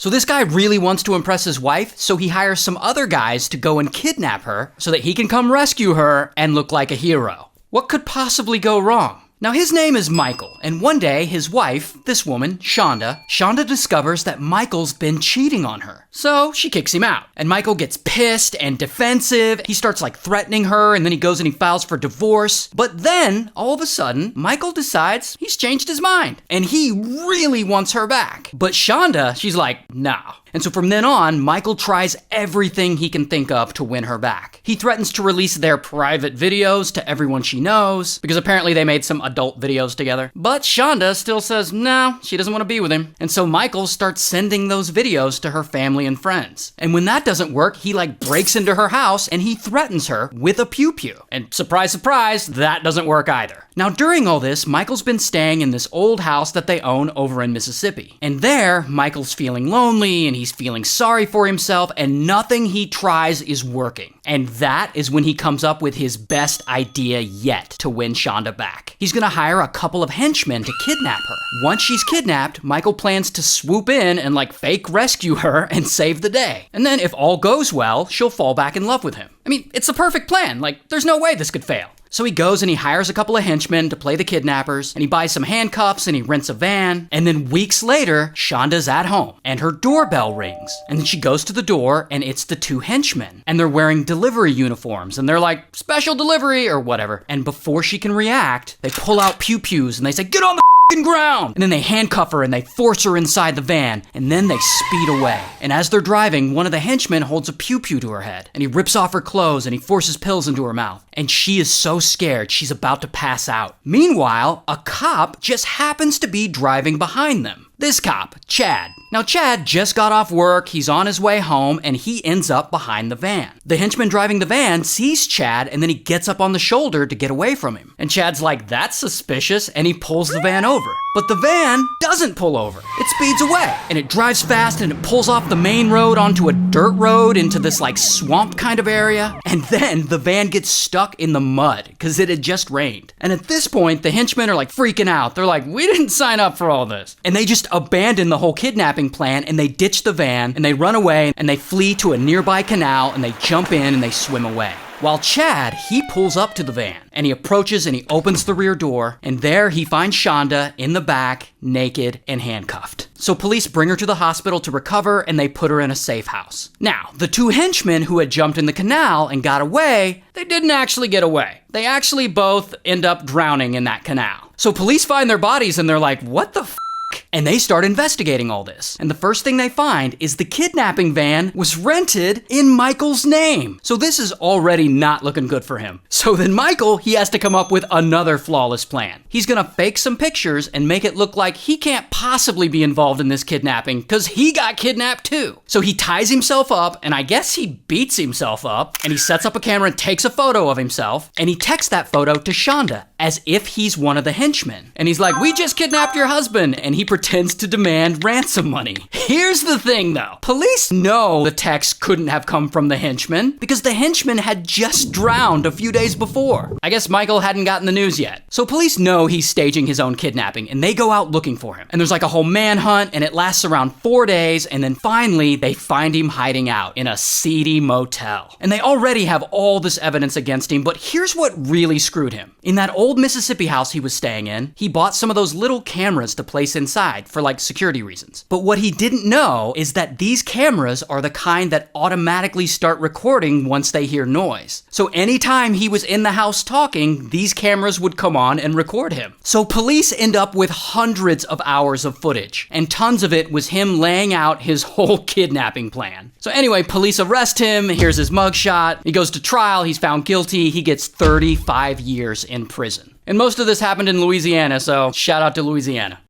So this guy really wants to impress his wife, so he hires some other guys to go and kidnap her so that he can come rescue her and look like a hero. What could possibly go wrong? Now his name is Michael, and one day his wife, this woman, Schanda discovers that Michael's been cheating on her. So she kicks him out, and Michael gets pissed and defensive. He starts threatening her, and then he goes and he files for divorce. But then, all of a sudden, Michael decides he's changed his mind, and he really wants her back. But Schanda, she's like, nah. And so from then on, Michael tries everything he can think of to win her back. He threatens to release their private videos to everyone she knows, because apparently they made some adult videos together. But Schanda still says no, she doesn't want to be with him. And so Michael starts sending those videos to her family and friends. And when that doesn't work, he breaks into her house and he threatens her with a pew-pew. And surprise, surprise, that doesn't work either. Now during all this, Michael's been staying in this old house that they own over in Mississippi. And there, Michael's feeling lonely and he's feeling sorry for himself, and nothing he tries is working. And that is when he comes up with his best idea yet to win Schanda back. He's gonna hire a couple of henchmen to kidnap her. Once she's kidnapped, Michael plans to swoop in and fake rescue her and save the day. And then if all goes well, she'll fall back in love with him. I mean, it's a perfect plan. There's no way this could fail. So he goes and he hires a couple of henchmen to play the kidnappers, and he buys some handcuffs and he rents a van. And then weeks later, Shanda's at home and her doorbell rings. And then she goes to the door and it's the two henchmen. And they're wearing delivery uniforms and they're like, special delivery or whatever. And before she can react, they pull out pew-pews and they say, get on the ground! And then they handcuff her and they force her inside the van, and then they speed away. And as they're driving, one of the henchmen holds a pew-pew to her head, and he rips off her clothes and he forces pills into her mouth. And she is so scared, she's about to pass out. Meanwhile, a cop just happens to be driving behind them. This cop, Chad. Now Chad just got off work, he's on his way home, and he ends up behind the van. The henchman driving the van sees Chad, and then he gets up on the shoulder to get away from him. And Chad's like, that's suspicious, and he pulls the van over. But the van doesn't pull over. It speeds away, and it drives fast, and it pulls off the main road onto a dirt road into this swamp kind of area. And then the van gets stuck in the mud, because it had just rained. And at this point, the henchmen are freaking out. They're like, we didn't sign up for all this. And they just abandon the whole kidnapping plan, and they ditch the van, and they run away, and they flee to a nearby canal, and they jump in and they swim away. While Chad, he pulls up to the van, and he approaches and he opens the rear door, and there he finds Schanda in the back, naked and handcuffed. So police bring her to the hospital to recover, and they put her in a safe house. Now, the two henchmen who had jumped in the canal and got away, they didn't actually get away. They actually both end up drowning in that canal. So police find their bodies and they're like, what the f***? And they start investigating all this. And the first thing they find is the kidnapping van was rented in Michael's name. So this is already not looking good for him. So then Michael, he has to come up with another flawless plan. He's gonna fake some pictures and make it look like he can't possibly be involved in this kidnapping because he got kidnapped too. So he ties himself up, and I guess he beats himself up, and he sets up a camera and takes a photo of himself, and he texts that photo to Schanda as if he's one of the henchmen. And he's like, we just kidnapped your husband, and he pretends to demand ransom money. Here's the thing though. Police know the text couldn't have come from the henchman because the henchman had just drowned a few days before. I guess Michael hadn't gotten the news yet. So police know he's staging his own kidnapping, and they go out looking for him. And there's a whole manhunt, and it lasts around 4 days, and then finally they find him hiding out in a seedy motel. And they already have all this evidence against him, but here's what really screwed him. In that old Mississippi house he was staying in, he bought some of those little cameras to place inside for security reasons. But what he didn't know is that these cameras are the kind that automatically start recording once they hear noise. So anytime he was in the house talking, these cameras would come on and record him. So police end up with hundreds of hours of footage, and tons of it was him laying out his whole kidnapping plan. So anyway, police arrest him, here's his mugshot, he goes to trial, he's found guilty, he gets 35 years in prison. And most of this happened in Louisiana, so shout out to Louisiana.